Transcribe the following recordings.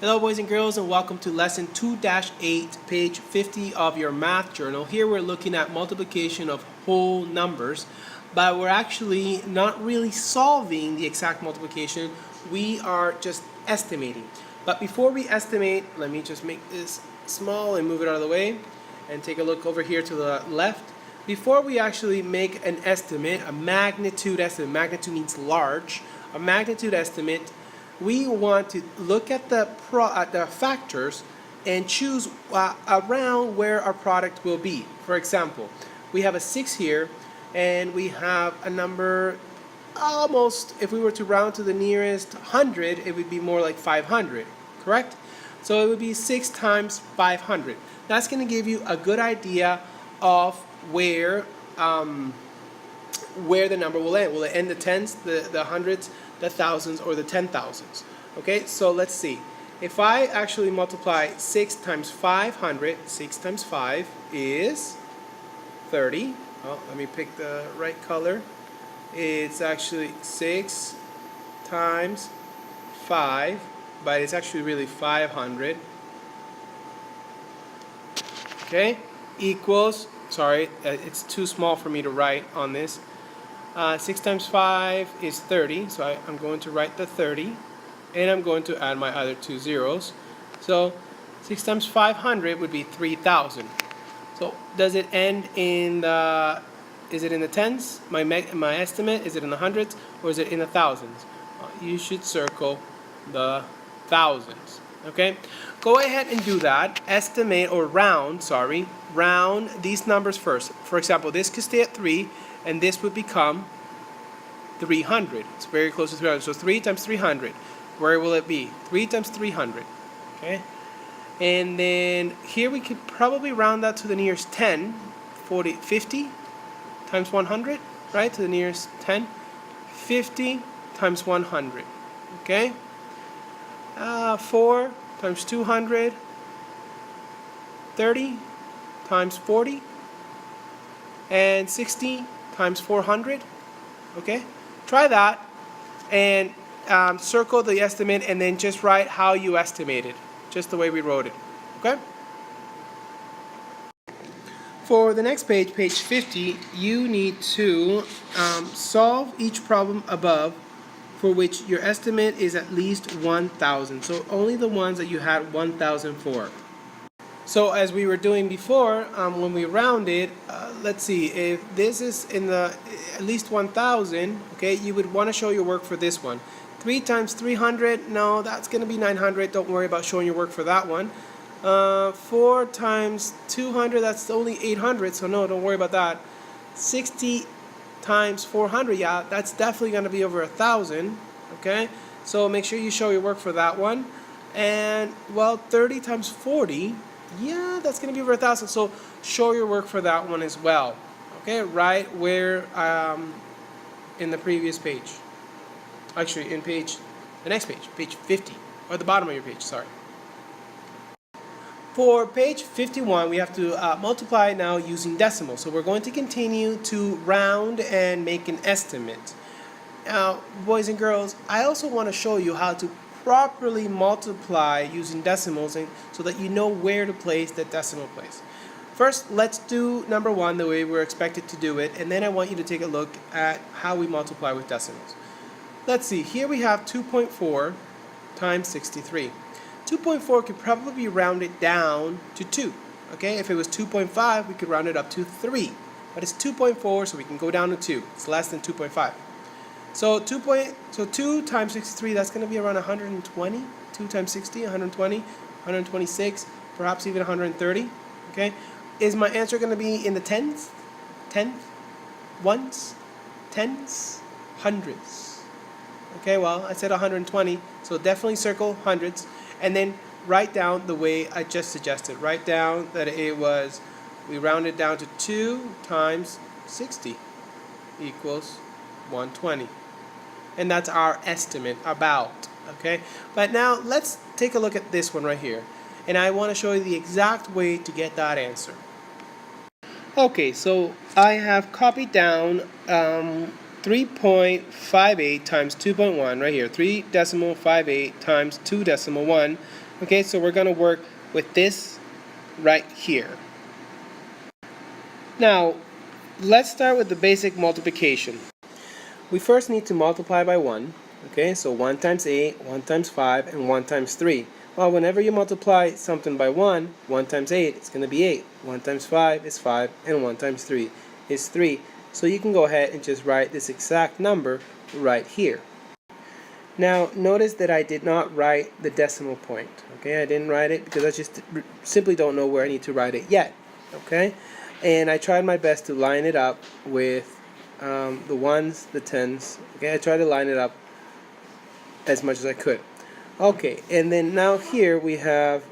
Hello boys and girls, and welcome to lesson 2-8, page 50 of your math journal. Here we're looking at multiplication of whole numbers, but we're actually not really solving the exact multiplication. We are just estimating. But before we estimate, let me just make this small and move it out of the way and take a look over here to the left. Before we actually make an estimate, a magnitude estimate, magnitude means large, a magnitude estimate, we want to look at the factors and choose around where our product will be. For example, we have a 6 here, and we have a number almost, if we were to round to the nearest 100, it would be more like 500, correct? So it would be 6 times 500. That's going to give you a good idea of where the number will end. Will it end the tens, the hundreds, the thousands, or the 10,000s? Okay, so let's see. If I actually multiply 6 times 500, 6 times 5 is 30. Oh, let me pick the right color. It's actually 6 times 5, but it's actually really 500. Okay, equals, sorry, it's too small for me to write on this. 6 times 5 is 30, so I'm going to write the 30, and I'm going to add my other two zeros. So 6 times 500 would be 3,000. So does it end in the, is it in the tens, my estimate, is it in the hundreds, or is it in the thousands? You should circle the thousands. Okay, go ahead and do that. Estimate, or round, sorry, round these numbers first. For example, this could stay at 3, and this would become 300. It's very close to 300. So 3 times 300, where will it be? 3 times 300. Okay, and then here we could probably round that to the nearest 10, 40, 50 times 100, right? To the nearest 10, 50 times 100. Okay. 4 times 200, 30 times 40, and 60 times 400. Okay, try that and circle the estimate, and then just write how you estimated, just the way we wrote it. Okay. For the next page, page 50, you need to solve each problem above for which your estimate is at least 1,000. So only the ones that you had 1,000 for. So as we were doing before, when we rounded, let's see, if this is in the at least 1,000, okay, you would want to show your work for this one. 3 times 300, no, that's going to be 900. Don't worry about showing your work for that one. 4 times 200, that's only 800, so no, don't worry about that. 60 times 400, yeah, that's definitely going to be over 1,000. Okay, so make sure you show your work for that one. And well, 30 times 40, yeah, that's going to be over 1,000, so show your work for that one as well. Okay, right where in the previous page, actually in the next page, page 50, or the bottom of your page, sorry. For page 51, we have to multiply now using decimals. So we're going to continue to round and make an estimate. Now, boys and girls, I also want to show you how to properly multiply using decimals, and so that you know where to place the decimal place. First, let's do number 1 the way we're expected to do it, and then I want you to take a look at how we multiply with decimals. Let's see, here we have 2.4 times 63. 2.4 could probably be rounded down to 2. Okay, if it was 2.5, we could round it up to 3. But it's 2.4, so we can go down to 2. It's less than 2.5. So 2 times 63, that's going to be around 120. 2 times 60, 120, 126, perhaps even 130. Okay, is my answer going to be in the tens, ones, tens, hundreds? Okay, well, I said 120, so definitely circle hundreds. And then write down the way I just suggested. Write down that it was, we rounded down to 2 times 60 equals 120. And that's our estimate, about. Okay? But now let's take a look at this one right here. And I want to show you the exact way to get that answer. Okay, so I have copied down 3.58 times 2.1 right here. 3.58 times 2.1. Okay, so we're going to work with this right here. Now, let's start with the basic multiplication. We first need to multiply by 1. Okay, so 1 times 8, 1 times 5, and 1 times 3. Well, whenever you multiply something by 1, 1 times 8, it's going to be 8. 1 times 5 is 5, and 1 times 3 is 3. So you can go ahead and just write this exact number right here. Now, notice that I did not write the decimal point. Okay, I didn't write it because I just simply don't know where I need to write it yet. Okay, and I tried my best to line it up with the ones, the tens. Okay, I tried to line it up as much as I could. Okay, and then now here we have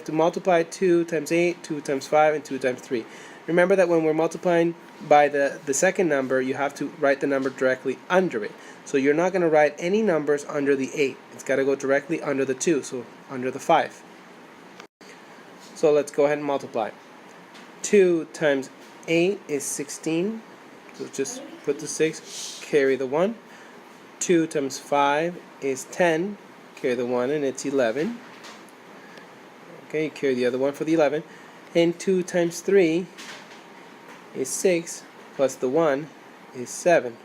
to multiply 2 times 8, 2 times 5, and 2 times 3. Remember that when we're multiplying by the second number, you have to write the number directly under it. So you're not going to write any numbers under the 8. It's got to go directly under the 2, so under the 5. So let's go ahead and multiply. 2 times 8 is 16. So just put the 6, carry the 1. 2 times 5 is 10. Carry the 1, and it's 11. Okay, you carry the other one for the 11. And 2 times 3 is 6, plus the 1 is 7.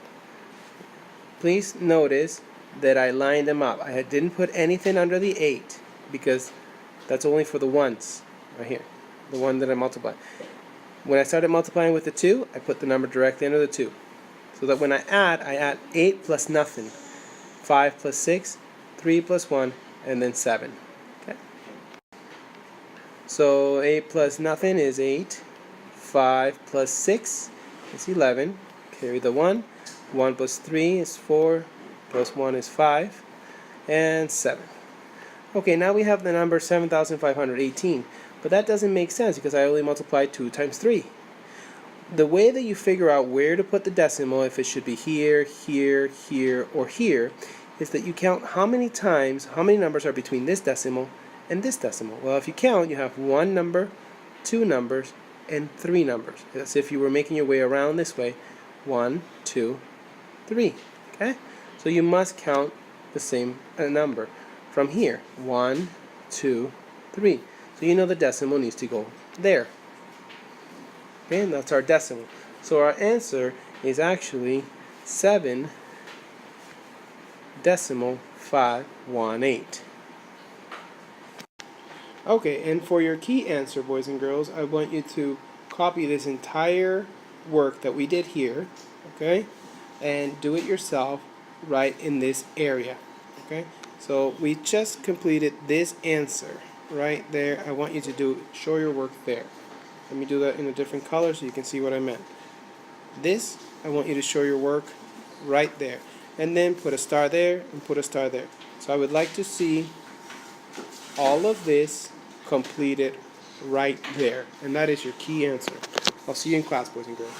Please notice that I lined them up. I didn't put anything under the 8 because that's only for the ones right here, the one that I multiplied. When I started multiplying with the 2, I put the number directly under the 2. So that when I add 8 plus nothing, 5 plus 6, 3 plus 1, and then 7. Okay. So 8 plus nothing is 8. 5 plus 6 is 11. Carry the 1. 1 plus 3 is 4. Plus 1 is 5. And 7. Okay, now we have the number 7,518. But that doesn't make sense because I only multiplied 2 times 3. The way that you figure out where to put the decimal, if it should be here, here, here, or here, is that you count how many numbers are between this decimal and this decimal. Well, if you count, you have 1 number, 2 numbers, and 3 numbers. As if you were making your way around this way. 1, 2, 3. Okay? So you must count the same number from here. 1, 2, 3. So you know the decimal needs to go there. Okay, and that's our decimal. So our answer is actually 7.518. Okay, and for your key answer, boys and girls, I want you to copy this entire work that we did here, okay, and do it yourself right in this area. Okay, so we just completed this answer right there. I want you to show your work there. Let me do that in a different color so you can see what I meant. This, I want you to show your work right there. And then put a star there and put a star there. So I would like to see all of this completed right there. And that is your key answer. I'll see you in class, boys and girls.